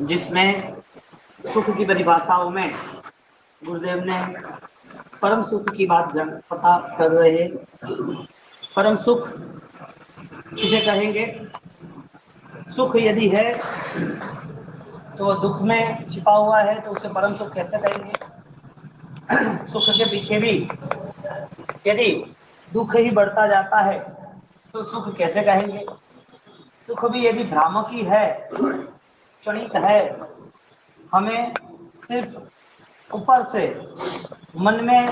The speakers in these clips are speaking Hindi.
जिसमें सुख की परिभाषाओं में गुरुदेव ने परम सुख की बात पता कर रहे हैं। परम सुख किसे कहेंगे? सुख यदि है तो दुख में छिपा हुआ है, तो उसे परम सुख कैसे कहेंगे? सुख के पीछे भी यदि दुख ही बढ़ता जाता है तो सुख कैसे कहेंगे? सुख भी यदि भ्रामकी है, क्षणिक है, हमें सिर्फ ऊपर से मन में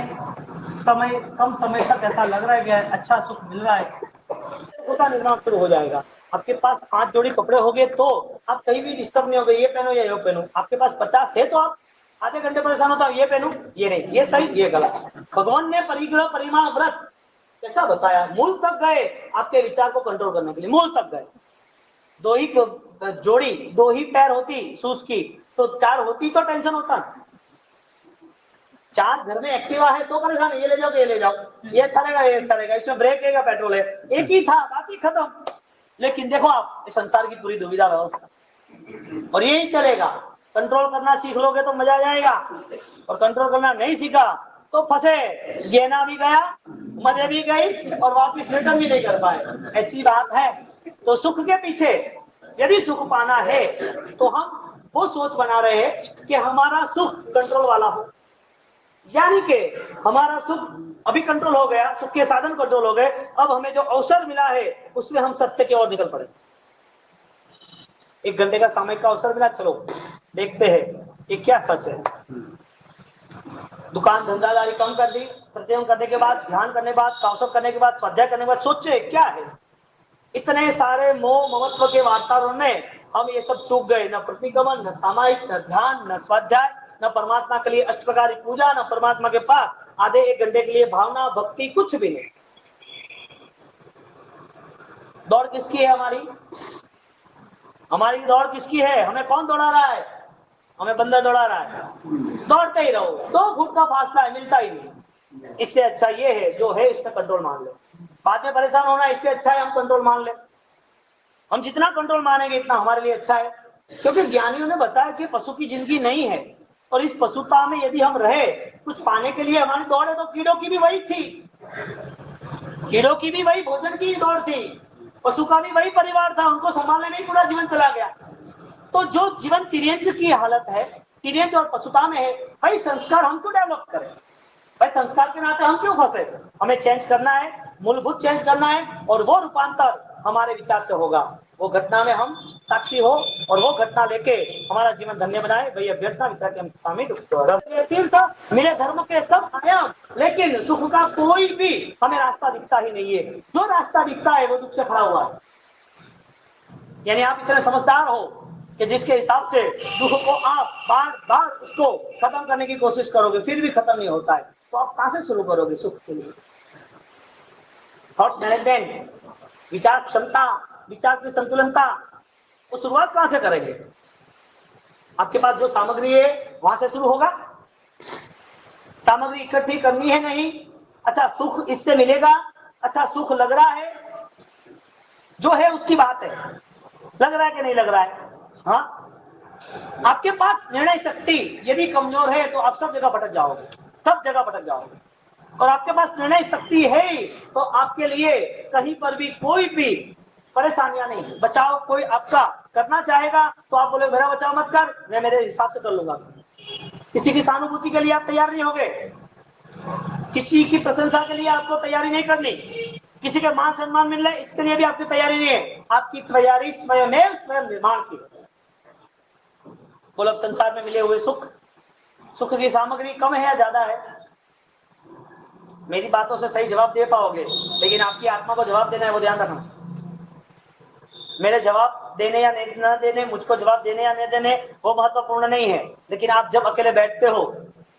कम समय तक ऐसा लग रहा है कि अच्छा सुख मिल रहा है, का निर्माण शुरू हो जाएगा। आपके पास 5 जोड़ी कपड़े हो गए तो आप कहीं भी डिस्टर्ब नहीं हो गए, ये पहनो या ये पहनो। आपके पास 50 है तो आप आधे घंटे परेशान होता, ये पहनूं, ये नहीं, ये सही, ये गलत। भगवान ने परिग्रह परिमाण व्रत कैसा बताया? मूल तक गए आपके विचार को कंट्रोल करने के लिए, मूल तक गए। 2 ही जोड़ी, 2 ही पैर होती शूज की, तो 4 होती तो टेंशन होता। 4 घर में एक्टिवा है तो परेशान, ये ले जाओ, ये ले जाओ, ये अच्छा रहेगा, ये अच्छा रहेगा, इसमें ब्रेक है, पेट्रोल है, एक ही था, बाकी खत्म। लेकिन देखो आप इस संसार की पूरी दुविधा व्यवस्था, और यही चलेगा। कंट्रोल करना सीख लोगे तो मजा आ जाएगा, और कंट्रोल करना नहीं सीखा तो फंसे, गेना भी गया, मजे भी गई, और वापिस रिटर्न भी नहीं कर पाए। ऐसी बात है। तो सुख के पीछे यदि सुख पाना है तो हम वो सोच बना रहे हैं कि हमारा सुख कंट्रोल वाला हो, यानी कि हमारा सुख अभी कंट्रोल हो गया, सुख के साधन कंट्रोल हो गए, अब हमें जो अवसर मिला है उसमें हम सत्य की ओर निकल पड़े। 1 घंटे का सामयिक का अवसर मिला, चलो देखते हैं कि क्या सच है। दुकान धंधादारी कम कर दी, प्रतिदिन करने के बाद, ध्यान करने के बाद, कौशल करने के बाद, स्वाध्याय करने के बाद सोचे क्या है। इतने सारे मोह ममत्व के वातावरण में हम ये सब चूक गए, न प्रतिगमन, न सामायिक, न ध्यान, न स्वाध्याय, न परमात्मा के लिए अष्टप्रकारी पूजा, न परमात्मा के पास आधे 1 घंटे के लिए भावना भक्ति, कुछ भी नहीं। दौड़ किसकी है? हमारी दौड़ किसकी है? हमें कौन दौड़ा रहा है? हमें बंदर दौड़ा रहा है। दौड़ते ही रहो, 2 फुट का फासला है, मिलता ही नहीं। इससे अच्छा ये है जो है इसमें कंट्रोल मान लो, बाद में परेशान होना, इससे अच्छा है हम कंट्रोल मान ले। हम जितना कंट्रोल मानेंगे इतना हमारे लिए अच्छा है, क्योंकि ज्ञानियों ने बताया कि पशु की जिंदगी नहीं है, और इस पशुता में यदि हम रहे कुछ पाने के लिए, हमारी दौड़ है तो कीड़ों की भी वही थी, कीड़ों की भी वही भोजन की दौड़ थी, पशु का भी वही परिवार था, उनको संभालने में ही पूरा जीवन चला गया। तो जो जीवन तिर्यंच की हालत है, तिर्यंच और पशुता में है, भाई संस्कार हम क्यों डेवलप करें? भाई संस्कार के नाते हम क्यों फंसे? हमें चेंज करना है, मूलभूत चेंज करना है, और वो रूपांतर हमारे विचार से होगा। वो घटना में हम साक्षी हो और वो घटना लेके हमारा जीवन धन्य बनाए। भैया व्यर्थना तीर्थ मिले धर्म के सब आयाम, लेकिन सुख का कोई भी हमें रास्ता दिखता ही नहीं है। जो रास्ता दिखता है वो दुख से खड़ा हुआ है। यानी आप इतने समझदार हो कि जिसके हिसाब से दुख को आप बार बार उसको खत्म करने की कोशिश करोगे फिर भी खत्म नहीं होता है, तो आप कहां से शुरू करोगे सुख के लिए? थॉट्स मैनेजमेंट, विचार क्षमता, विचार की संतुलनता, वो शुरुआत कहां से करेंगे? आपके पास जो सामग्री है वहां से शुरू होगा। सामग्री इकट्ठी करनी है नहीं, अच्छा सुख इससे मिलेगा, अच्छा सुख लग रहा है, जो है उसकी बात है, लग रहा है कि नहीं लग रहा है? हाँ, आपके पास निर्णय शक्ति यदि कमजोर है तो आप सब जगह भटक जाओगे, सब जगह भटक जाओगे। और आपके पास निर्णय शक्ति है तो आपके लिए कहीं पर भी कोई भी परेशानियां नहीं। बचाव कोई आपका करना चाहेगा तो आप बोले मेरा बचाव मत कर, मैं मेरे हिसाब से कर लूंगा। किसी की सहानुभूति के लिए आप तैयार नहीं होगे, किसी की प्रशंसा के लिए आपको तैयारी नहीं करनी, किसी के मान सम्मान मिल रहा है इसके लिए भी आपकी तैयारी नहीं है। आपकी तैयारी स्वयं निर्माण की। बोलो संसार में मिले हुए सुख की सामग्री कम है या ज्यादा है? मेरी बातों से सही जवाब दे पाओगे, लेकिन आपकी आत्मा को जवाब देना है, वो ध्यान रखना। मेरे जवाब देने या न देने, मुझको जवाब देने या न देने, वो महत्वपूर्ण नहीं है। लेकिन आप जब अकेले बैठते हो,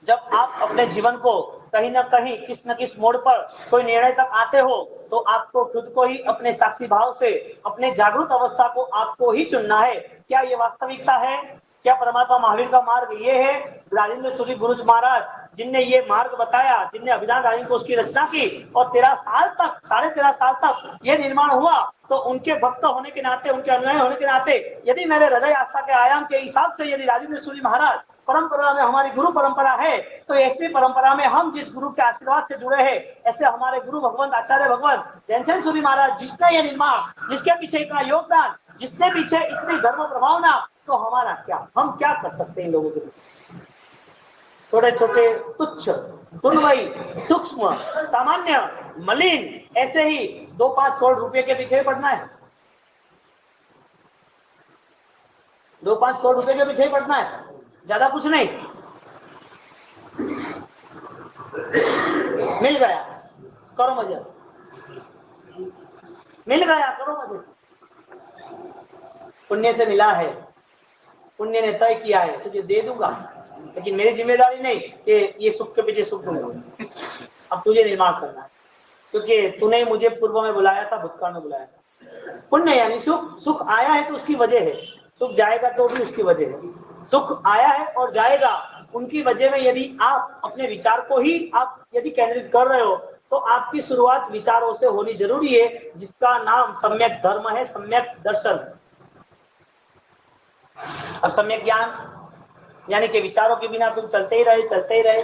जब आप अपने जीवन को कहीं ना कहीं किस न किस मोड़ पर कोई निर्णय तक आते हो, तो आपको खुद को ही अपने साक्षी भाव से, अपने जागरूक अवस्था को आपको ही चुनना है। क्या ये वास्तविकता है? क्या परमात्मा महावीर का मार्ग ये है? राजेंद्र सूरी गुरु महाराज जिनने ये मार्ग बताया, जिनने अभिधान राजेंद्र कोश की रचना की और 13 साल तक, 13.5 साल तक ये निर्माण हुआ, तो उनके भक्त होने के नाते, उनके अनुयायी होने के नाते, यदि मेरे हृदय आस्था के आयाम के हिसाब से यदि राजेंद्र सूरी महाराज परंपरा में हमारी गुरु परंपरा है, तो ऐसी परंपरा में हम जिस गुरु के आशीर्वाद से जुड़े हैं, ऐसे हमारे गुरु भगवंत आचार्य भगवंत ध्यानचंद सूरी महाराज, जिसका ये निर्माण, जिसके पीछे इतना योगदान, जिसके पीछे इतनी धर्म प्रभावना, तो हमारा क्या, हम क्या कर सकते हैं इन लोगों के पीछे? छोटे छोटे तुच्छ तुलवई सूक्ष्म सामान्य मलिन ऐसे ही 2-5 करोड़ रुपए के पीछे पड़ना है, 2-5 करोड़ रुपए के पीछे पड़ना है, ज्यादा कुछ नहीं। मिल गया करो मजे, मिल गया करो मजे। पुण्य से मिला है, पुण्य ने तय किया है तुझे दे दूंगा, लेकिन मेरी जिम्मेदारी नहीं कि ये सुख के पीछे सुख दूंगा। अब तुझे निर्माण करना है, क्योंकि तूने मुझे पूर्व में बुलाया था, भूतकाल में बुलाया था। पुण्य यानी सुख, सुख आया है तो उसकी वजह है, सुख जाएगा तो भी उसकी वजह है। सुख आया है और जाएगा, उनकी वजह में यदि आप अपने विचार को ही आप यदि केंद्रित कर रहे हो, तो आपकी शुरुआत विचारों से होनी जरूरी है, जिसका नाम सम्यक धर्म है, सम्यक दर्शन और सम्यक ज्ञान। यानी कि विचारों के बिना तुम चलते ही रहे, चलते ही रहे।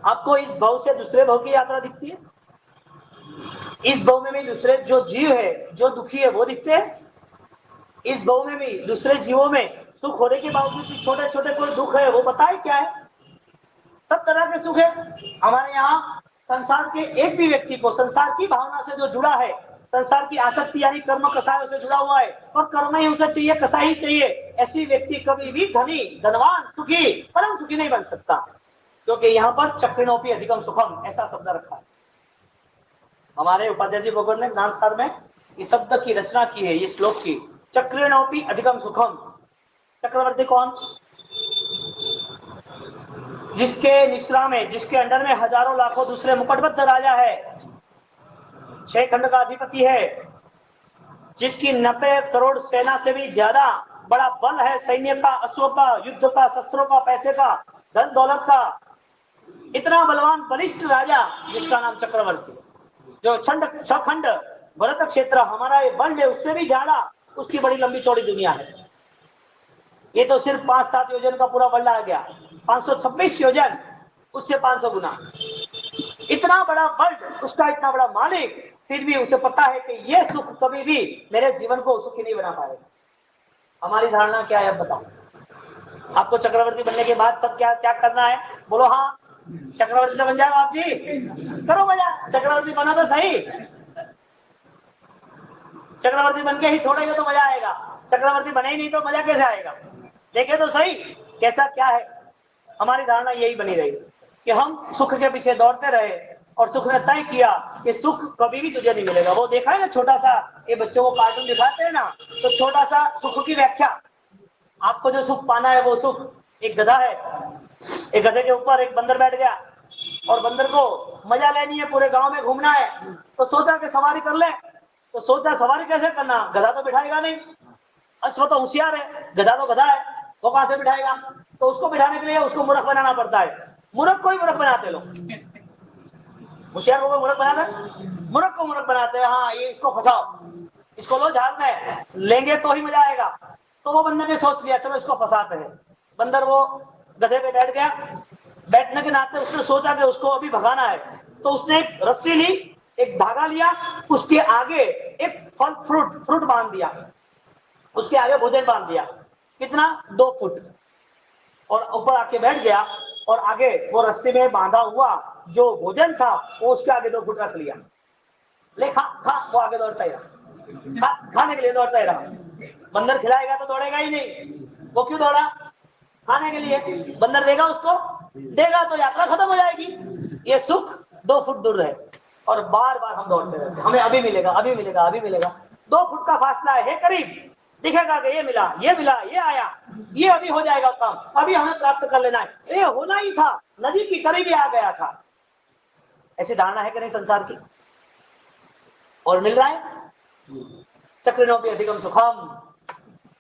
आपको इस भव से दूसरे भव की यात्रा दिखती है, इस भव में भी दूसरे जो जीव है, जो दुखी है, वो दिखते हैं। इस भव में भी दूसरे जीवों में सुख होने के बावजूद भी छोटे छोटे कोई दुख है, वो बताए क्या है? सब तरह के सुख है। हमारे यहाँ संसार के एक भी व्यक्ति को संसार की भावना से जो जुड़ा है, संसार की आसक्ति यानी कर्म कसायों से जुड़ा हुआ है, और कर्म ही उसे चाहिए, कसा ही चाहिए, ऐसी व्यक्ति कभी भी धनी, धनवान, सुखी, परम सुखी नहीं बन सकता, क्योंकि यहाँ पर चक्रिणोपि अधिकम सुखम ऐसा शब्द रखा है। हमारे उपाध्याय जी भगवान ने ज्ञान सार में इस शब्द की रचना की है, इस श्लोक की, चक्रिणोपि अधिकम सुखम। चक्रवर्ती कौन? जिसके निश्रा में, जिसके अंडर में हजारों लाखों दूसरे मुकुटबद्ध राजा है, 6 खंड का अधिपति है, जिसकी 90 करोड़ सेना से भी ज्यादा बड़ा बल है, सैन्य का, अश्व का, युद्ध का, शस्त्रों का, पैसे का, धन दौलत का, इतना बलवान बलिष्ठ राजा जिसका नाम चक्रवर्ती, जो 6 खंड भरत क्षेत्र हमारा ये बल है, उससे भी ज्यादा उसकी बड़ी लंबी चौड़ी दुनिया है। ये तो सिर्फ 5-7 योजन का पूरा वर्ल्ड आ गया, 526 योजन, उससे 500 गुना। इतना बड़ा वर्ल्ड, उसका इतना बड़ा मालिक, फिर भी उसे पता है कि ये सुख कभी भी मेरे जीवन को सुखी नहीं बना पाएगा। हमारी धारणा क्या है अब बताओ? आपको चक्रवर्ती बनने के बाद सब क्या क्या करना है? बोलो हाँ, चक्रवर्ती तो बन जाओ आप जी, करो मजा, चक्रवर्ती बना तो सही, चक्रवर्ती बन के ही छोड़ेंगे तो मजा आएगा, चक्रवर्ती बने ही नहीं तो मजा कैसे आएगा? देखे तो सही कैसा क्या है। हमारी धारणा यही बनी रही कि हम सुख के पीछे दौड़ते रहे, और सुख ने तय किया कि सुख कभी भी तुझे नहीं मिलेगा। वो देखा है ना, छोटा सा ये बच्चों को कार्टून दिखाते हैं ना, तो छोटा सा सुख की व्याख्या, आपको जो सुख पाना है वो सुख, एक गधा है, एक गधे के ऊपर एक बंदर बैठ गया, और बंदर को मजा लेनी है, पूरे गांव में घूमना है, तो सोचा कि सवारी कर ले। तो सोचा सवारी कैसे करना, गधा तो बिठाएगा नहीं, अश्व तो होशियार है, गधा तो गधा है, वो कहां से बिठाएगा? तो उसको बिठाने के लिए उसको मूर्ख बनाना पड़ता है। मूर्ख को ही मूर्ख बनाते लोग, होशियार को मूर्ख बनाते, मूर्ख को मूर्ख बनाते हैं। हाँ, ये इसको फंसाओ, इसको लो झाड़ में लेंगे तो ही मजा आएगा। तो वो बंदर ने सोच लिया चलो इसको फंसाते हैं। बंदर वो गधे पे बैठ गया, बैठने के नाते उसने सोचा कि उसको अभी भगाना है, तो उसने एक रस्सी ली, एक धागा लिया, उसके आगे एक फल फ्रूट बांध दिया, उसके आगे भोजन बांध दिया, कितना 2 फुट, और ऊपर आके बैठ गया, और आगे वो रस्सी में बांधा हुआ जो भोजन था वो उसके आगे 2 फुट रख लिया, ले खा खा, वो आगे दौड़ता ही रहा, खाने के लिए दौड़ता ही रहा। बंदर खिलाएगा तो दौड़ेगा ही नहीं, वो क्यों दौड़ा? खाने के लिए। बंदर देगा उसको, देगा तो यात्रा खत्म हो जाएगी। ये सुख 2 फुट दूर रहे, और बार बार हम दौड़ते रहते, हमें अभी मिलेगा, अभी मिलेगा, अभी मिलेगा। 2 फुट का फासला है करीब, दिखेगा कि ये मिला, ये मिला, ये आया, ये अभी हो जाएगा काम, अभी हमें प्राप्त कर लेना है, ये होना ही था, नदी की करीब ही आ गया था। ऐसी धारणा है कि नहीं संसार की? और मिल रहा है। चक्रिणोपि अधिकम सुखम,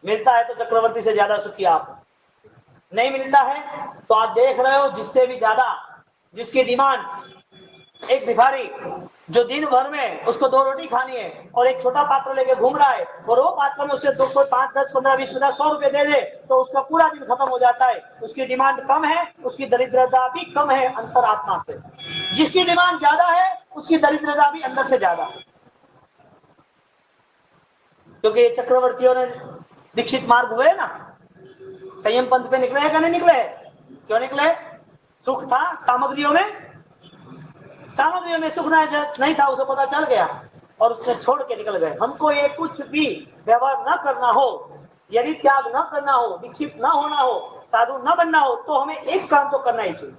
मिलता है तो चक्रवर्ती से ज्यादा सुखी आप, नहीं मिलता है तो आप देख रहे हो जिससे भी ज्यादा, जिसकी डिमांड, एक भिखारी जो दिन भर में उसको 2 रोटी खानी है और एक छोटा पात्र लेके घूम रहा है और वो पात्र में उसे 2 कोई 5, 10, 15, 20, 50, 100 रुपए दे दे तो उसका पूरा दिन खत्म हो जाता है। उसकी डिमांड कम है, उसकी दरिद्रता भी कम है अंतरात्मा से। जिसकी डिमांड ज्यादा है उसकी दरिद्रता भी अंदर से ज्यादा है। क्योंकि चक्रवर्तियों ने दीक्षित मार्ग हुए ना, संयम पंथ पे निकले हैं कि नहीं निकले? क्यों निकले? सुख था सामग्रियों में, सामग्रियों में सुख नहीं था, उसे पता चल गया और उसने छोड़ के निकल गए। हमको ये कुछ भी व्यवहार न करना हो, यदि त्याग न करना हो, दीक्षित न होना हो, साधु न बनना हो, तो हमें एक काम तो करना ही चाहिए।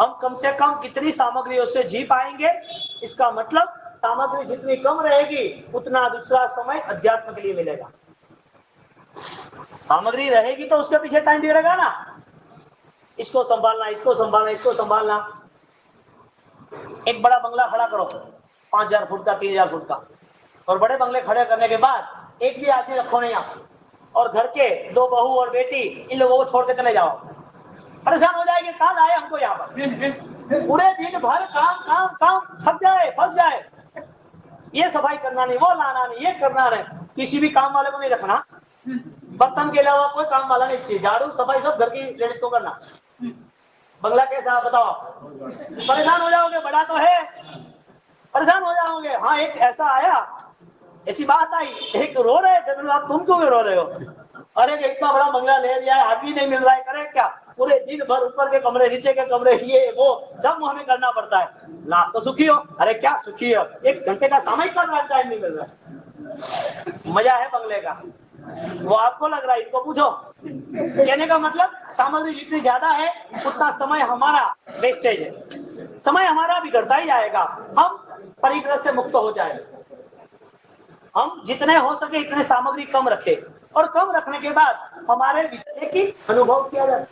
हम कम से कम कितनी सामग्रियों से जी पाएंगे, इसका मतलब सामग्री जितनी कम रहेगी उतना दूसरा समय अध्यात्म के लिए मिलेगा। सामग्री रहेगी तो उसके पीछे टाइम बिगड़ेगा ना, इसको संभालना, इसको संभालना, इसको संभालना। एक बड़ा बंगला खड़ा करो 5000 फुट का, 3000 फुट का, और बड़े बंगले खड़े करने के बाद एक भी आदमी रखो नहीं आप, और घर के 2 बहू और बेटी इन लोगों को छोड़ के चले जाओ, परेशान हो जाएंगे। कहाँ लाए हमको यहाँ पर? पूरे दिन भर काम काम काम, थक जाए, फंस जाए, ये सफाई करना नहीं, वो लाना नहीं, ये करना नहीं। किसी भी काम वाले को नहीं रखना, बर्तन के अलावा कोई काम वाला नहीं चाहिए, झाड़ू सफाई सब घर की लेडीज को करना। बंगला कैसा बताओ? परेशान हो जाओगे, बड़ा तो है, परेशान हो जाओगे। हाँ, एक ऐसा आया, ऐसी बात आई, एक रो रहे थे, आप तुम क्यों रो रहे हो? अरे इतना बड़ा बंगला ले लिया है, आदमी नहीं मिल रहा है, करे क्या? पूरे दिन भर ऊपर के कमरे, नीचे के कमरे, ये वो सब हमें करना पड़ता है। ना तो सुखी हो? अरे क्या सुखी हो, 1 घंटे का सामयिक का टाइम नहीं मिल रहा है। मजा है बंगले का, वो आपको लग रहा है, इनको पूछो। कहने का मतलब सामग्री जितनी ज्यादा है उतना समय हमारा वेस्टेज है, समय हमारा बिगड़ता ही जाएगा। हम परिग्रह से मुक्त हो जाए, हम जितने हो सके इतने सामग्री कम रखें, और कम रखने के बाद हमारे विषय की अनुभव किया जाए।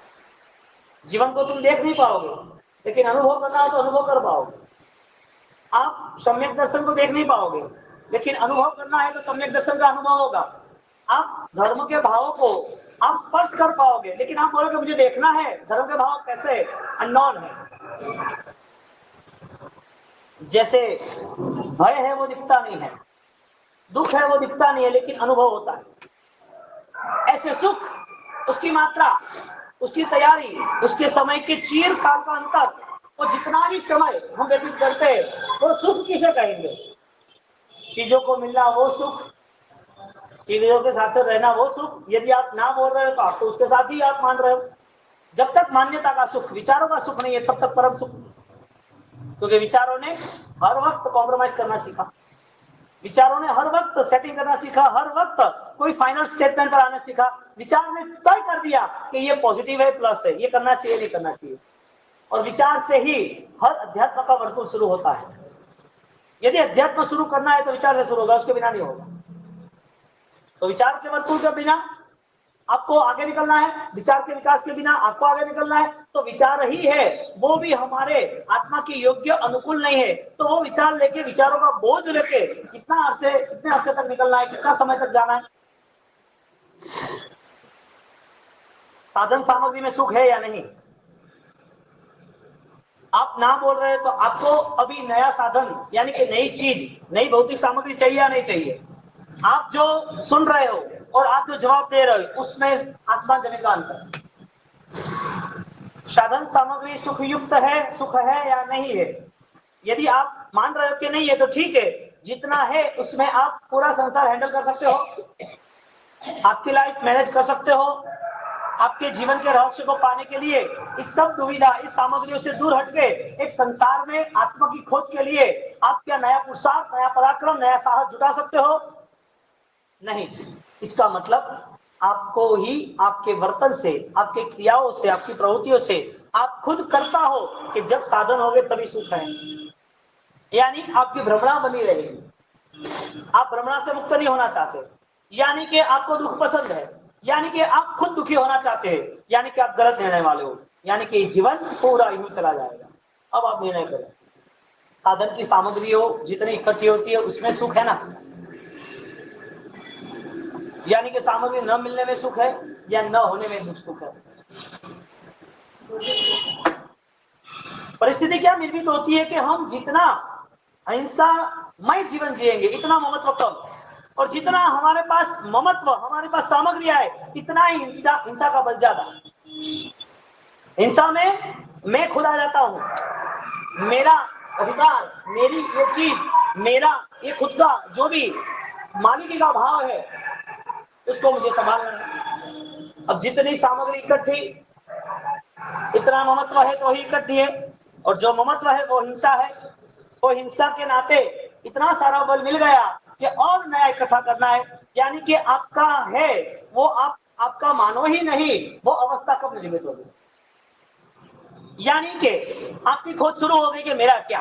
जीवन को तुम देख नहीं पाओगे, लेकिन अनुभव करना हो तो अनुभव कर पाओगे। आप सम्यक दर्शन को देख नहीं पाओगे, लेकिन अनुभव करना है तो सम्यक दर्शन का अनुभव होगा। आप धर्म के भावों को आप स्पर्श कर पाओगे, लेकिन आप बोलोगे मुझे देखना है, धर्म के भाव कैसे है? अननोन है। जैसे भय है वो दिखता नहीं है, दुख है वो दिखता नहीं है, लेकिन अनुभव होता है। ऐसे सुख, उसकी मात्रा, उसकी तैयारी, उसके समय के चीर काल का अंतर, वो जितना भी समय हम व्यतीत करते हैं वो सुख किसे कहेंगे? चीजों को मिलना वो सुख, चीजों के साथ रहना वो सुख। यदि आप ना बोल रहे हो तो आप तो उसके साथ ही आप मान रहे हो। जब तक मान्यता का सुख, विचारों का सुख नहीं है, तब तक परम सुख। क्योंकि विचारों ने हर वक्त कॉम्प्रोमाइज करना सीखा, विचारों ने हर वक्त सेटिंग करना सीखा, हर वक्त कोई फाइनल स्टेटमेंट पर आना सीखा। विचार ने तय कर दिया कि ये पॉजिटिव है, प्लस है, ये करना चाहिए, नहीं करना चाहिए, और विचार से ही हर अध्यात्म का वर्तुल शुरू होता है। यदि अध्यात्म शुरू करना है तो विचार से शुरू होगा, उसके बिना नहीं होगा। तो विचार के वर्तुल के बिना आपको आगे निकलना है, विचार के विकास के बिना आपको आगे निकलना है, तो विचार ही है, वो भी हमारे आत्मा की योग्य अनुकूल नहीं है, तो वो विचार लेके, विचारों का बोझ लेके कितने अरसे तक निकलना है, कितना समय तक जाना है? साधन सामग्री में सुख है या नहीं? आप ना बोल रहे हो तो आपको अभी नया साधन यानी कि नई चीज, नई भौतिक सामग्री चाहिए या नहीं चाहिए? आप जो सुन रहे हो और आप जो जवाब दे रहे हो उसमें आसमान जमीन का अंतर। साधन सामग्री सुख युक्त है, सुख है या नहीं है? यदि आप मान रहे हो कि नहीं है तो ठीक है, जितना है उसमें आप पूरा संसार हैंडल कर सकते हो, आपकी लाइफ मैनेज कर सकते हो। आपके जीवन के रहस्य को पाने के लिए इस सब दुविधा, इस सामग्रियों से दूर हटके एक संसार में आत्मा की खोज के लिए आप क्या नया पुरुषार्थ, नया पराक्रम, नया साहस जुटा सकते हो? नहीं। इसका मतलब आपको ही आपके वर्तन से, आपके क्रियाओं से, आपकी प्रवृत्तियों से आप खुद करता हो कि जब साधन होंगे तभी सुख है, यानी आपकी भ्रमणा बनी रहेगी। आप भ्रमणा से मुक्त नहीं होना चाहते, यानी कि आपको दुख पसंद है, यानी कि आप खुद दुखी होना चाहते हैं, यानी कि आप गलत निर्णय वाले हो, यानी कि जीवन पूरा यूं चला जाएगा। अब आप निर्णय करें। साधन की सामग्री हो जितनी इकट्ठी होती है उसमें सुख है ना? यानी कि सामग्री न मिलने में सुख है या न होने में दुख सुख है। परिस्थिति क्या निर्मित होती है कि हम जितना अहिंसामय जीवन जिएंगे इतना ममत्व कम, और जितना हमारे पास ममत्व, हमारे पास सामग्री आए, इतना ही हिंसा का बल ज्यादा। हिंसा में मैं खुद आ जाता हूं, मेरा अधिकार, मेरी ये चीज, मेरा ये खुद का जो भी मालिकी का भाव है उसको मुझे संभालना है। अब जितनी सामग्री इकट्ठी, इतना ममत्व है तो ही इकट्ठी है, और जो ममत्व है वो हिंसा है। वो हिंसा के नाते इतना सारा बल मिल गया कि और नया इकट्ठा करना है, यानी कि आपका है वो आपका मानो ही नहीं, वो अवस्था कब निर्मित होगी? यानी कि आपकी खोज शुरू हो गई कि मेरा क्या,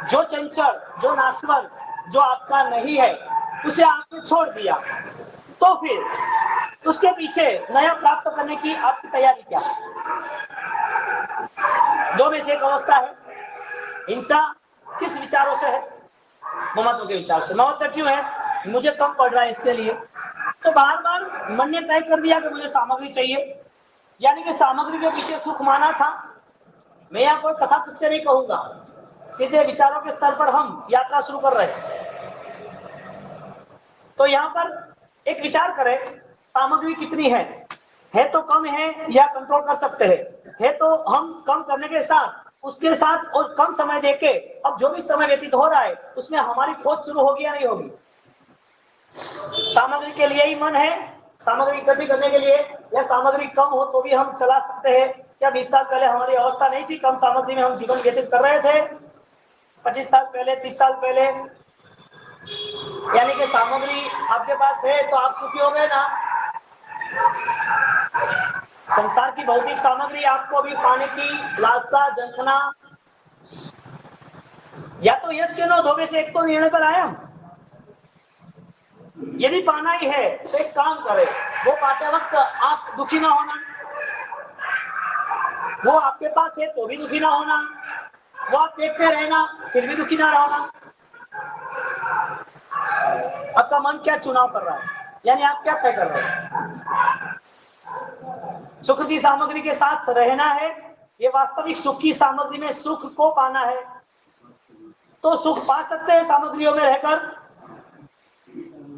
जो चंचल, जो नाशवान, जो आपका नहीं है उसे आपने छोड़ दिया, तो फिर उसके पीछे नया प्राप्त करने की आपकी तैयारी क्या? दो में से एक अवस्था है। हिंसा किस विचारों से है? ममत्व के विचार से। ममत्व क्यों है? मुझे कम पड़ रहा है इसके लिए, तो बार बार मन ने तय कर दिया कि मुझे सामग्री चाहिए, यानी कि सामग्री के पीछे सुख माना था। मैं यहाँ कोई कथा किससे नहीं कहूंगा, सीधे विचारों के स्तर पर हम यात्रा शुरू कर रहे हैं। तो यहाँ पर एक विचार करें, सामग्री कितनी है तो कम है या कंट्रोल कर सकते हैं, है तो हम कम करने के साथ उसके साथ और कम समय देके अब जो भी समय व्यतीत हो रहा है उसमें हमारी खोज शुरू होगी या नहीं होगी? सामग्री के लिए ही मन है, सामग्री इकट्ठी करने के लिए, या सामग्री कम हो तो भी हम चला सकते हैं? क्या 20 साल पहले हमारी अवस्था नहीं थी, कम सामग्री में हम जीवन व्यतीत कर रहे थे? 25 साल पहले, 30 साल पहले, यानी कि सामग्री आपके पास है तो आप सुखी हो गए ना। संसार की भौतिक सामग्री आपको अभी पाने की लालसा, जंखना, या तो यस के नो, दो में से एक तो निर्णय पर आया। यदि पाना ही है तो एक काम करें, वो पाते वक्त आप दुखी ना होना, वो आपके पास है तो भी दुखी ना होना, वो आप देखते रहना फिर भी दुखी ना रहना। आपका मन क्या चुनाव कर रहा है, यानी आप क्या तय कर रहे हैं? सुख की सामग्री के साथ रहना है, ये वास्तविक सुख की सामग्री में सुख को पाना है, तो सुख पा सकते हैं सामग्रियों में रहकर,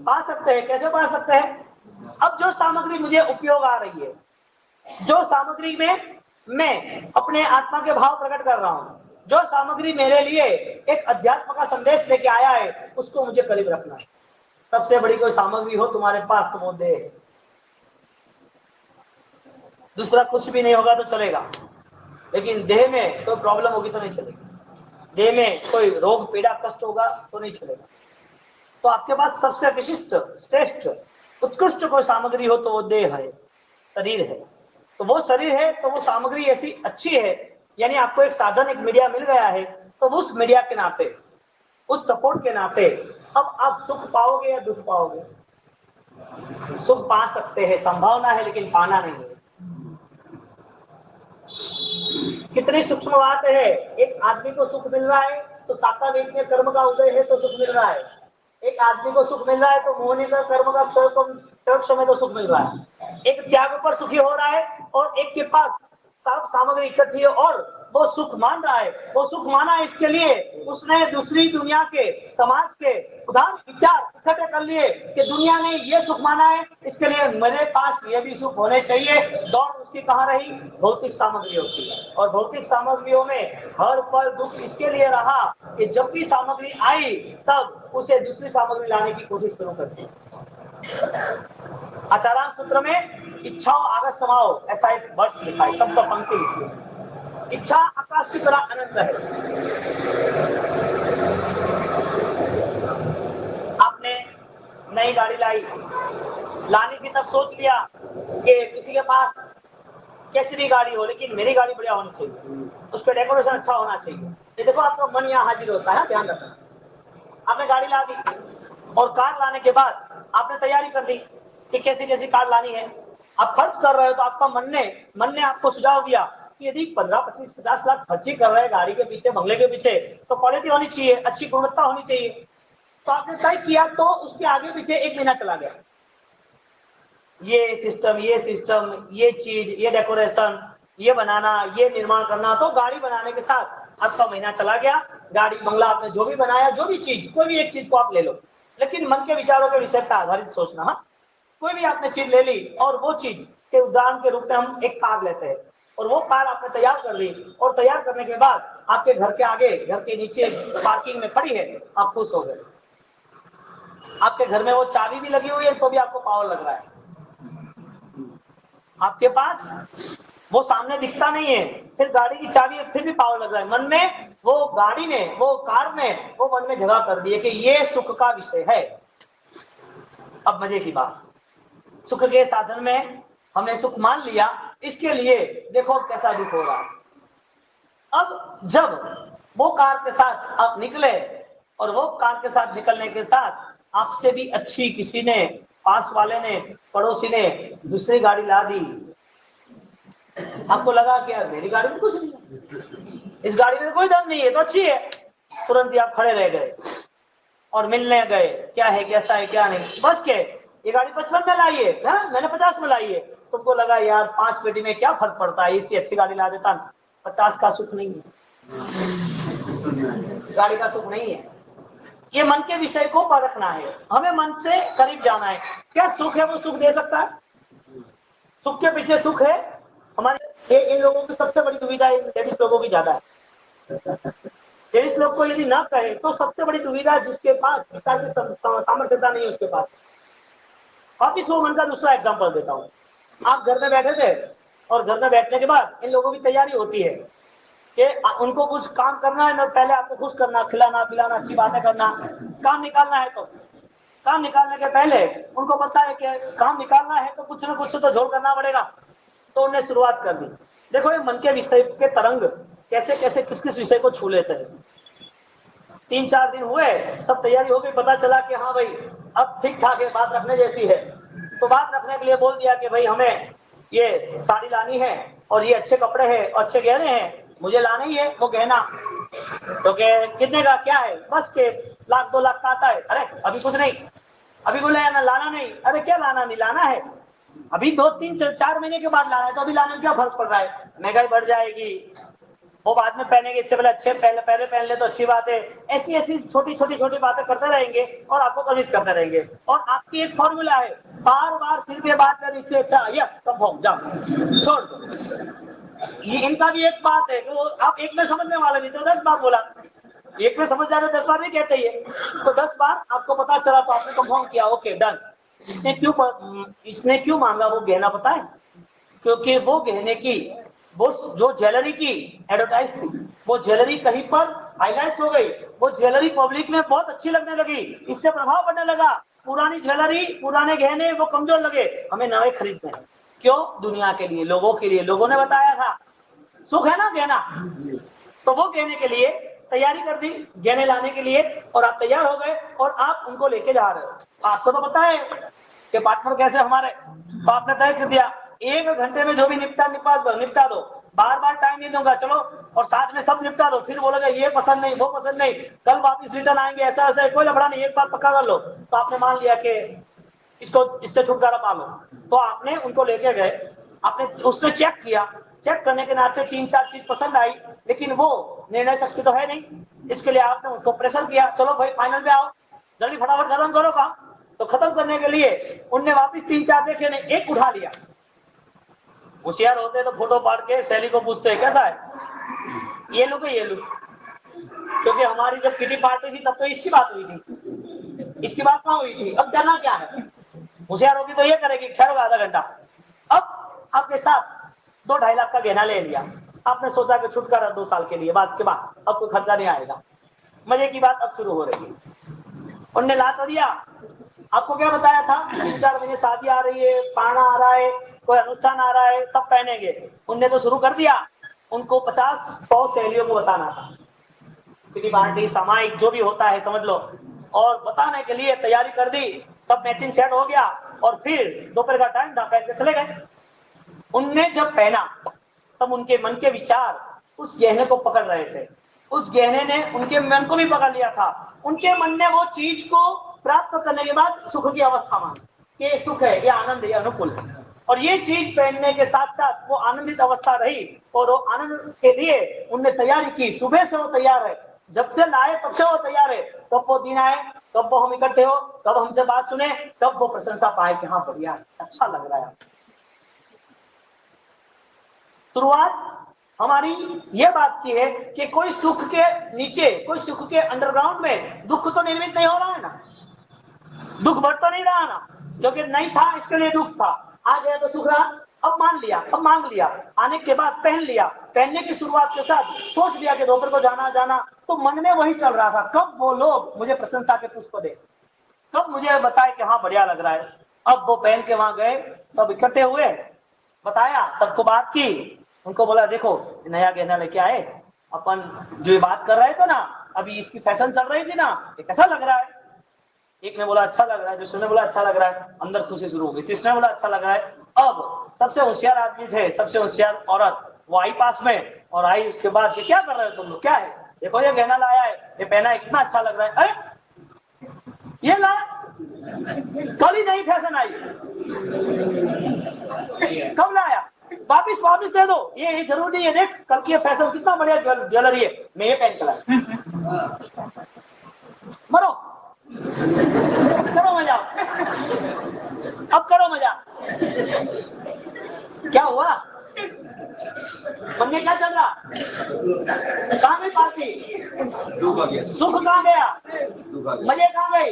पा सकते हैं। कैसे पा सकते हैं? अब जो सामग्री मुझे उपयोग आ रही है, जो सामग्री में मैं अपने आत्मा के भाव प्रकट कर रहा हूं, जो सामग्री मेरे लिए एक अध्यात्म का संदेश लेके आया है, उसको मुझे करीब रखना है। सबसे बड़ी कोई सामग्री हो तुम्हारे पास तो वो देह, दूसरा कुछ भी नहीं होगा तो चलेगा, लेकिन देह में कोई प्रॉब्लम होगी तो नहीं चलेगी, देह में कोई रोग पीड़ा कष्ट होगा तो नहीं चलेगा। तो आपके पास सबसे विशिष्ट, श्रेष्ठ, उत्कृष्ट कोई सामग्री हो तो वो देह है, शरीर है। तो वो शरीर है तो वो सामग्री ऐसी अच्छी है, यानी आपको एक साधन, एक मीडिया मिल गया है, तो उस मीडिया के नाते, उस सपोर्ट के नाते अब आप सुख पाओगे या दुख पाओगे? सुख पा सकते हैं, संभावना है, लेकिन पाना नहीं है। कितनी सूक्ष्म बात है। एक आदमी को सुख मिल रहा है तो सात्विक में कर्म का उदय है तो सुख मिल रहा है, एक आदमी को सुख मिल रहा है तो मोहनी का कर्म का क्षय में तो सुख मिल रहा है, एक त्याग पर सुखी हो रहा है और एक के पास सामग्री इकट्ठी है और वो सुख मान रहा है। वो सुख माना है, इसके लिए उसने दूसरी दुनिया के, समाज के उदाहरण विचार इकट्ठे कर लिए कि दुनिया ने ये सुख माना है, इसके लिए मेरे पास ये भी सुख होने चाहिए। दौड़ उसकी कहाँ रही? भौतिक सामग्रियों की। और भौतिक सामग्रियों में हर पल दुख इसके लिए रहा कि जब भी सामग्री आई तब उसे दूसरी सामग्री लाने की कोशिश शुरू कर दी। आचार्य सूत्र में इच्छाओं आगत समाओ, ऐसा एक वर्ष लिखा है, शब्द पंक्ति लिखी है। इच्छा आकाश की तरह अनंत है। आपने नई गाड़ी लानी थी, तब सोच लिया कि किसी के पास कैसी भी गाड़ी हो लेकिन मेरी गाड़ी बढ़िया होनी चाहिए, उस पर डेकोरेशन अच्छा होना चाहिए। ये देखो आपका मन यहाँ हाजिर होता है, ध्यान रखना। आपने गाड़ी ला दी और कार लाने के बाद आपने तैयारी कर दी कि कैसी कैसी कार लानी है। आप खर्च कर रहे हो तो आपका मन ने आपको सुझाव दिया कि यदि 15, 25, 50 लाख खर्ची कर रहे हैं गाड़ी के पीछे, बंगले के पीछे, तो क्वालिटी होनी चाहिए, अच्छी गुणवत्ता होनी चाहिए। तो आपने तय किया तो उसके आगे पीछे 1 महीना चला गया, ये सिस्टम, ये चीज, ये डेकोरेशन, ये बनाना, ये निर्माण करना, तो गाड़ी बनाने के साथ आपका महीना चला गया। गाड़ी बंगला आपने जो भी बनाया, जो भी चीज, कोई भी एक चीज को आप ले लो, लेकिन मन के विचारों के विषय पर आधारित सोचना। हाँ, कोई भी आपने चीज ले ली और वो चीज के उदाहरण के रूप में हम एक कार लेते हैं, और वो कार आपने तैयार कर ली, और तैयार करने के बाद आपके घर के आगे, घर के नीचे पार्किंग में खड़ी है, आप खुश हो गए। आपके घर में वो चाबी भी लगी हुई है तो भी आपको पावर लग रहा है, आपके पास वो सामने दिखता नहीं है, फिर गाड़ी की चाबी है, फिर भी पावर लग रहा है। मन में वो गाड़ी ने, वो कार ने, वो मन में जगह कर दी है कि ये सुख का विषय है। अब मजे की बात, सुख के साधन में हमने सुख मान लिया, इसके लिए देखो कैसा दुख हो रहा है। अब जब वो कार के साथ आप निकले, और वो कार के साथ निकलने के साथ आपसे भी अच्छी किसी ने, पास वाले ने, पड़ोसी ने दूसरी गाड़ी ला दी, आपको लगा कि यार मेरी गाड़ी में कुछ नहीं है, इस गाड़ी में कोई दम नहीं है, तो अच्छी है। तुरंत ही आप खड़े रह गए और मिलने गए, क्या है, कैसा है, क्या नहीं, बस के ये गाड़ी 55 में लाई है, मैंने 50 में लाई है। तुमको लगा यार 5 पेटी में क्या फर्क पड़ता है, इससे अच्छी गाड़ी ला देता। 50 का सुख नहीं है, गाड़ी का सुख नहीं है। ये मन के विषय को परखना है, हमें मन से करीब जाना है। क्या सुख है वो सुख दे सकता है? सुख के पीछे सुख है हमारे। इन लोगों की सबसे बड़ी दुविधा लेडीज लोगों की ज्यादा है। लेडीज लोग को यदि ना कहे तो सबसे बड़ी दुविधा, जिसके पास पिता की सामर्थ्यता नहीं है उसके पास। ऑफिस वुमन का दूसरा एग्जांपल देता हूँ। आप घर में बैठे थे, और घर में बैठने के बाद इन लोगों की तैयारी होती है कि उनको कुछ काम करना है ना, पहले आपको खुश करना, खिलाना पिलाना, अच्छी बातें करना, काम निकालना है। तो काम निकालने के पहले उनको पता है कि काम निकालना है तो कुछ ना कुछ तो झोल करना पड़ेगा, तो उन्हें शुरुआत कर दी। देखो ये मन के विषय के तरंग कैसे कैसे किस किस विषय को छू लेते हैं। 3-4 दिन हुए, सब तैयारी हो गई, पता चला कि हाँ भाई अब ठीक ठाक है, बात रखने जैसी है। तो बात रखने के लिए बोल दिया कि भाई हमें ये साड़ी लानी है, और ये अच्छे कपड़े हैं, अच्छे गहने हैं, मुझे लाना ही है वो गहना। तो कितने का, क्या है, बस के 1,00,000 2 लाख का आता है। अरे अभी कुछ नहीं, अभी बोले लाना नहीं। अरे क्या लाना नहीं, लाना है अभी 2-3-4 महीने के बाद लाना है, तो अभी लाने में क्या फर्क पड़ रहा है, महंगाई बढ़ जाएगी, वो बाद में पहनेंगे, इससे पहले अच्छे पहले पहन ले तो अच्छी बात है। ऐसी ऐसी छोटी बातें करते रहेंगे और आपको कन्विंस करते रहेंगे। और आपकी एक फॉर्मूला है, बार बार सिर्फ ये बात करने से अच्छा यस कंफर्म जाओ छोड़ दो। ये इनका भी एक बात है कि आप एक में समझने वाले नहीं, तो 10 बार बोला, एक में समझ जाते 10 बार नहीं कहते ये, तो 10 बार आपको पता चला तो आपने कंफर्म किया, ओके डन। इसने क्यों मांगा वो गहना पता है? क्योंकि वो गहने की, वो जो ज्वेलरी की एडवर्टाइज थी, वो ज्वेलरी कहीं पर हाईलाइट्स हो गई, वो ज्वेलरी पब्लिक में बहुत अच्छी लगने लगी, इससे प्रभाव पड़ने लगा। पुरानी ज्वेलरी, पुराने गहने वो कमजोर लगे, हमें नए खरीदने हैं। क्यों? दुनिया के लिए, लोगों के लिए, लोगों ने बताया था। सुख है ना गहना, तो वो गहने के लिए तैयारी कर दी, गहने लाने के लिए, और आप तैयार हो गए और आप उनको लेके जा रहे हो। आपको तो पता है कि पार्टनर कैसे हमारे, तो आपने तय कर दिया 1 घंटे में जो भी निपटा दो, बार बार टाइम नहीं दूंगा, चलो और साथ में सब निपटा दो। फिर बोलोगे ये पसंद नहीं, वो पसंद नहीं, कल वापिस रिटर्न आएंगे, ऐसा ऐसा कोई लफड़ा नहीं, एक बार पक्का कर लो। तो आपने मान लिया कि इसको, इससे छुटकारा पा लो, तो आपने उनको लेके गए, आपने उसने चेक किया, चेक करने के नाते 3-4 चीज पसंद आई, लेकिन वो निर्णय शक्ति तो है नहीं, इसके लिए आपने उसको प्रेशर किया, चलो भाई फाइनल पे आओ, जल्दी फटाफट खत्म करो काम। तो खत्म करने के लिए उनने वापिस 3-4 देखे, ने एक उठा लिया। होशियार होते तो फोटो पाड़ के सहेली को पूछते कैसा है, ये लुक है, ये लुक, क्योंकि हमारी जब किटी पार्टी थी तब तो इसकी बात हुई थी, इसकी बात कहां हुई थी। अब करना क्या है, होशियार होगी तो ये करेगी, ठहरो आधा घंटा। अब आपके साथ 2-2.5 लाख का गहना ले लिया, आपने सोचा कि छुटकारा 2 साल के लिए, बाद के बाद अब कोई खर्चा नहीं आएगा। मजे की बात अब शुरू हो रही है। उनने ला तो दिया, आपको क्या बताया था, 3-4 महीने शादी आ रही है, पाना आ रहा है, कोई अनुष्ठान आ रहा है, तब पहनेंगे। उनने तो शुरू कर दिया, उनको 50-100 सहेलियों को बताना था, किटी पार्टी सामायिक जो भी होता है समझ लो, और बताने के लिए तैयारी कर दी, सब मैचिंग सेट हो गया, और फिर दोपहर का टाइम था, पहन के चले गए। उनने जब पहना तब उनके मन के विचार उस गहने को पकड़ रहे थे, उस गहने ने उनके मन को भी पकड़ लिया था। उनके मन ने वो चीज को प्राप्त करने के बाद सुख की अवस्था मानी कि सुख है, ये आनंद है, ये अनुकूल है। और ये चीज पहनने के साथ साथ वो आनंदित अवस्था रही और वो आनंद के लिए उनने तैयारी की। सुबह से वो तैयार है, जब से लाए तब से वो तैयार है। कब वो दिन आए, कब वो हम इकट्ठे हो, कब हमसे बात सुने, कब वो प्रशंसा पाए कि हाँ बढ़िया, अच्छा लग रहा है। शुरुआत हमारी ये बात की है कि कोई सुख के नीचे, कोई सुख के अंडरग्राउंड में दुख तो निर्मित नहीं हो रहा है ना, दुख बढ़ तो नहीं रहा ना, क्योंकि नहीं था इसके लिए दुख था, आ गया तो सुख रहा। अब मान लिया, अब मांग लिया, आने के बाद पहन लिया, पहनने की शुरुआत के साथ सोच लिया कि दोपहर को जाना जाना, तो मन में वही चल रहा था, कब वो लोग मुझे प्रशंसा के पुष्प दे, कब मुझे बताए कि हाँ बढ़िया लग रहा है। अब वो पहन के वहां गए, सब इकट्ठे हुए, बताया, सबको बात की, उनको बोला देखो नया गहना लेके आए, अपन जो ये बात कर रहे थे ना, अभी इसकी फैशन चल रही थी ना, ये कैसा लग रहा है। एक ने बोला अच्छा लग रहा है, दूसरे ने बोला अच्छा लग रहा है, अंदर खुशी शुरू हो गई। तीसरे ने बोला अच्छा लग रहा है। अब सबसे होशियार आदमी थे, सबसे होशियार औरत, वो आई पास में और आई उसके बाद, ये क्या कर रहे हो तुम लोग, क्या है, देखो ये गहना लाया है, ये पहना है, इतना अच्छा लग रहा है। अरे ये ला, कल ही नई फैशन आई, कब लाया, वापिस वापिस दे दो, ये जरूरी नहीं है, देख कल की फैशन कितना बढ़िया ज्वेलरी है, मैं ये पहन के लाया। मरो, करो मजा, अब करो मजा। क्या हुआ, मन में क्या चल रहा, कहाँ गई पार्टी, सुख कहाँ गया, मजे कहाँ गई।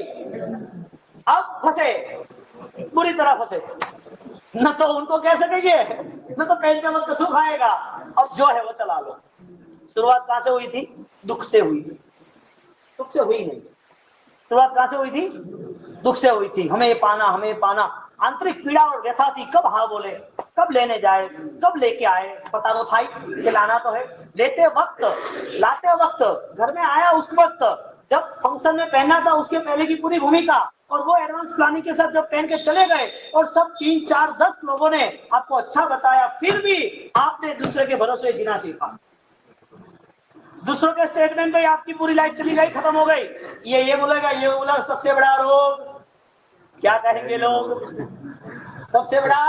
अब फंसे, बुरी तरह फंसे, न तो उनको कह सकेंगे, न तो पहनते वक्त सुख आएगा। अब जो है वो चला लो। शुरुआत कहां से हुई थी, दुख से हुई थी, दुख से हुई नहीं, शुरुआत कहां से हुई थी, दुख से हुई थी। हमें ये पाना, हमें ये पाना, आंतरिक पीड़ा और व्यथा थी, कब हाँ बोले, कब लेने जाए, कब लेके आए, पता तो था ही कि लाना तो है। लेते वक्त, लाते वक्त, घर में आया उस वक्त, जब फंक्शन में पहना था उसके पहले की पूरी भूमिका, और वो एडवांस प्लानिंग के साथ जब पहन के चले गए और सब 3, 4, 10 लोगों ने आपको अच्छा बताया, फिर भी आपने दूसरे के भरोसे जीना सीखा। दूसरों के स्टेटमेंट पे आपकी पूरी लाइफ चली गई, खत्म हो गई। ये बोलेगा, ये बोला, सबसे बड़ा रोग, क्या कहेंगे लोग, सबसे बड़ा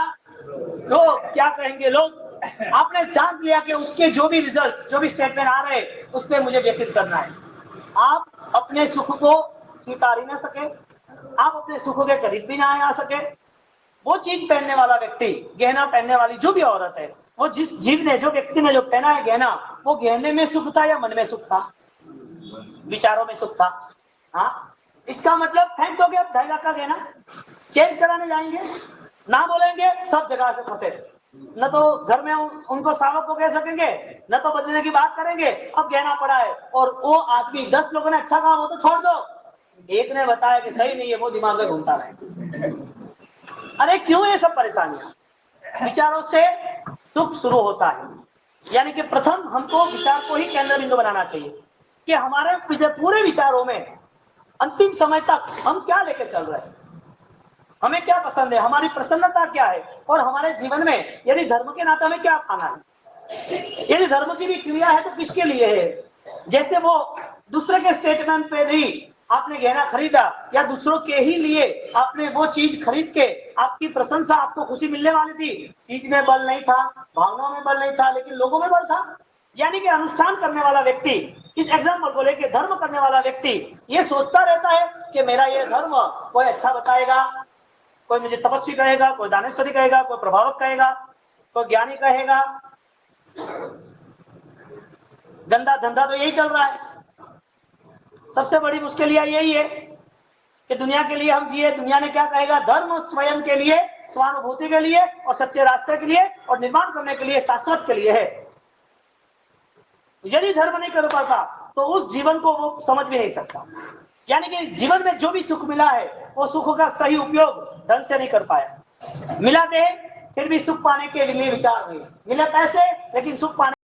रोग क्या कहेंगे लोग। आपने जान लिया कि उसके जो भी रिजल्ट, जो भी स्टेटमेंट आ रहे, उस पर मुझे व्यतीत करना है। आप अपने सुख को स्वीकार ही ना सके, आप अपने सुख के करीब भी ना आ सके। वो चीज पहनने वाला व्यक्ति, गहना पहनने वाली जो भी औरत है, वो जिस जीव ने, जो व्यक्ति ने जो पहना है गहना, वो गहने में सुख था या मन में सुख था, विचारों में सुख था। हाँ, इसका मतलब फेंक दोगे अब 2.5 लाख का गहना, चेंज कराने जाएंगे, ना बोलेंगे, सब जगह से फंसे, न तो घर में उनको सावक को कह सकेंगे, न तो बदलने की बात करेंगे। अब गहना पड़ा है और वो आदमी, 10 लोगों ने अच्छा कहा, वो तो छोड़ दो, एक ने बताया कि सही नहीं है, वो दिमाग में घूमता रहे। अरे क्यों ये सब परेशानियां, विचारों से दुख शुरू होता है। यानी कि प्रथम हमको विचार को ही केंद्र बिंदु बनाना चाहिए कि हमारे पूरे विचारों में अंतिम समय तक हम क्या लेकर चल रहे हैं, हमें क्या पसंद है, हमारी प्रसन्नता क्या है, और हमारे जीवन में यदि धर्म के नाते हमें क्या पाना है, यदि धर्म की भी क्रिया है तो किसके लिए है। जैसे वो दूसरे के स्टेटमेंट पे भी आपने गहना खरीदा, या दूसरों के ही लिए आपने वो चीज खरीद के, आपकी प्रशंसा, आपको खुशी मिलने वाली थी, चीज में बल नहीं था, भावनाओं में बल नहीं था, लेकिन लोगों में बल था। यानी कि अनुष्ठान करने वाला व्यक्ति, इस एग्जाम्पल को लेके धर्म करने वाला व्यक्ति ये सोचता रहता है कि मेरा ये धर्म कोई अच्छा बताएगा, कोई मुझे तपस्वी कहेगा, कोई दानेश्वरी कहेगा, कोई प्रभावक कहेगा, कोई ज्ञानी कहेगा। गंदा धंधा तो यही चल रहा है। सबसे बड़ी मुश्किल यही है कि दुनिया के लिए हम जिए, दुनिया ने क्या कहेगा, धर्म स्वयं के लिए, स्वानुभूति के लिए और सच्चे रास्ते के लिए और निर्माण करने के लिए, शाश्वत के लिए है। यदि धर्म नहीं कर पाता तो उस जीवन को वो समझ भी नहीं सकता। यानी कि इस जीवन में जो भी सुख मिला है, वो सुख का सही उपयोग ढंग से नहीं कर पाया। मिला दे फिर भी सुख पाने के लिए विचार नहीं, मिले पैसे लेकिन सुख पाने